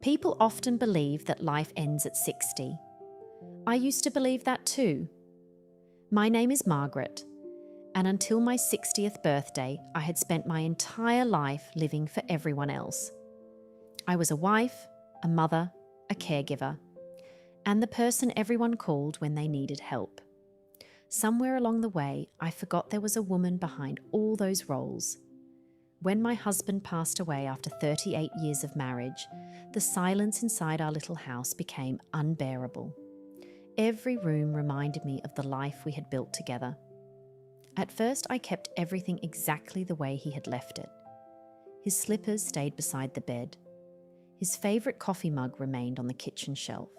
People often believe that life ends at 60. I used to believe that too. My name is Margaret, and until my 60th birthday, I had spent my entire life living for everyone else. I was a wife, a mother, a caregiver, and the person everyone called when they needed help. Somewhere along the way, I forgot there was a woman behind all those roles. When my husband passed away after 38 years of marriage, the silence inside our little house became unbearable. Every room reminded me of the life we had built together. At first, I kept everything exactly the way he had left it. His slippers stayed beside the bed. His favourite coffee mug remained on the kitchen shelf.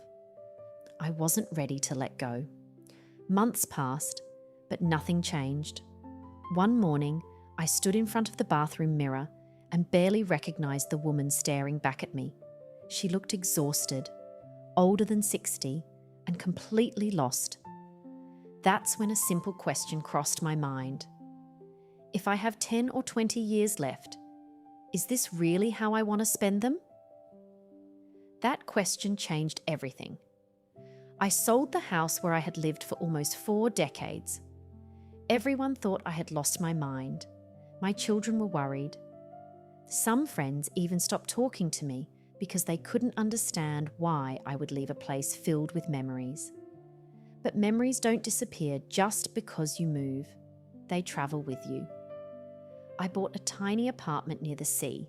I wasn't ready to let go. Months passed, but nothing changed. One morning, I stood in front of the bathroom mirror and barely recognised the woman staring back at me. She looked exhausted, older than 60, and completely lost. That's when a simple question crossed my mind. If I have 10 or 20 years left, is this really how I want to spend them? That question changed everything. I sold the house where I had lived for almost 4 decades. Everyone thought I had lost my mind. My children were worried. Some friends even stopped talking to me because they couldn't understand why I would leave a place filled with memories. But memories don't disappear just because you move. They travel with you. I bought a tiny apartment near the sea.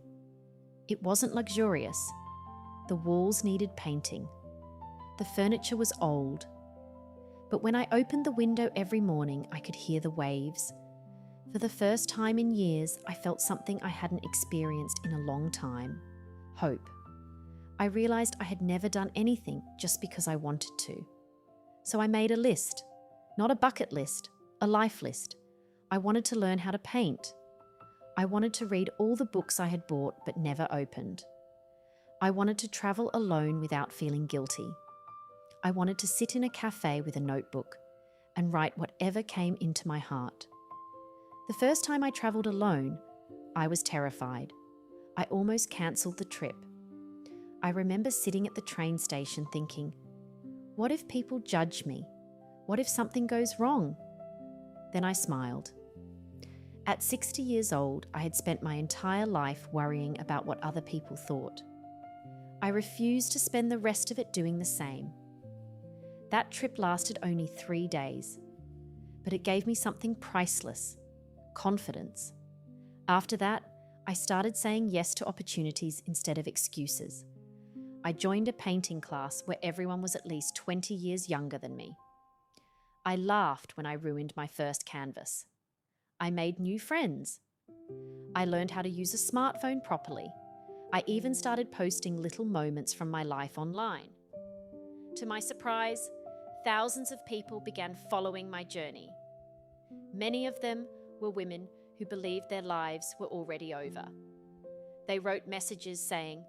It wasn't luxurious. The walls needed painting. The furniture was old. But when I opened the window every morning, I could hear the waves. For the first time in years, I felt something I hadn't experienced in a long time: hope. I realised I had never done anything just because I wanted to. So I made a list, not a bucket list, a life list. I wanted to learn how to paint. I wanted to read all the books I had bought but never opened. I wanted to travel alone without feeling guilty. I wanted to sit in a cafe with a notebook and write whatever came into my heart. The first time I travelled alone, I was terrified. I almost cancelled the trip. I remember sitting at the train station thinking, what if people judge me? What if something goes wrong? Then I smiled. At 60 years old, I had spent my entire life worrying about what other people thought. I refused to spend the rest of it doing the same. That trip lasted only 3 days, but it gave me something priceless: confidence. After that, I started saying yes to opportunities instead of excuses. I joined a painting class where everyone was at least 20 years younger than me. I laughed when I ruined my first canvas. I made new friends. I learned how to use a smartphone properly. I even started posting little moments from my life online. To my surprise, thousands of people began following my journey. Many of them were women who believed their lives were already over. They wrote messages saying,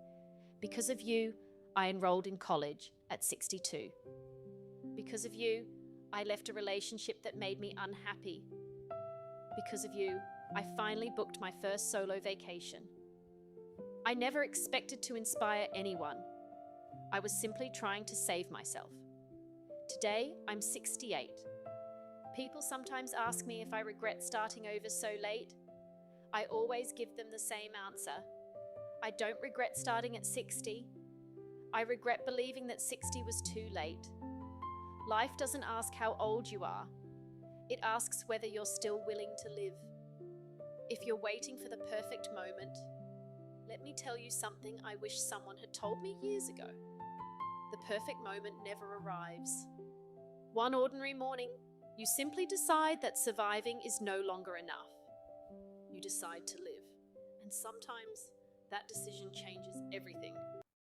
"Because of you, I enrolled in college at 62. Because of you, I left a relationship that made me unhappy. Because of you, I finally booked my first solo vacation." I never expected to inspire anyone. I was simply trying to save myself. Today, I'm 68. People sometimes ask me if I regret starting over so late. I always give them the same answer. I don't regret starting at 60. I regret believing that 60 was too late. Life doesn't ask how old you are. It asks whether you're still willing to live. If you're waiting for the perfect moment, let me tell you something I wish someone had told me years ago. The perfect moment never arrives. One ordinary morning, you simply decide that surviving is no longer enough. You decide to live, and sometimes that decision changes everything.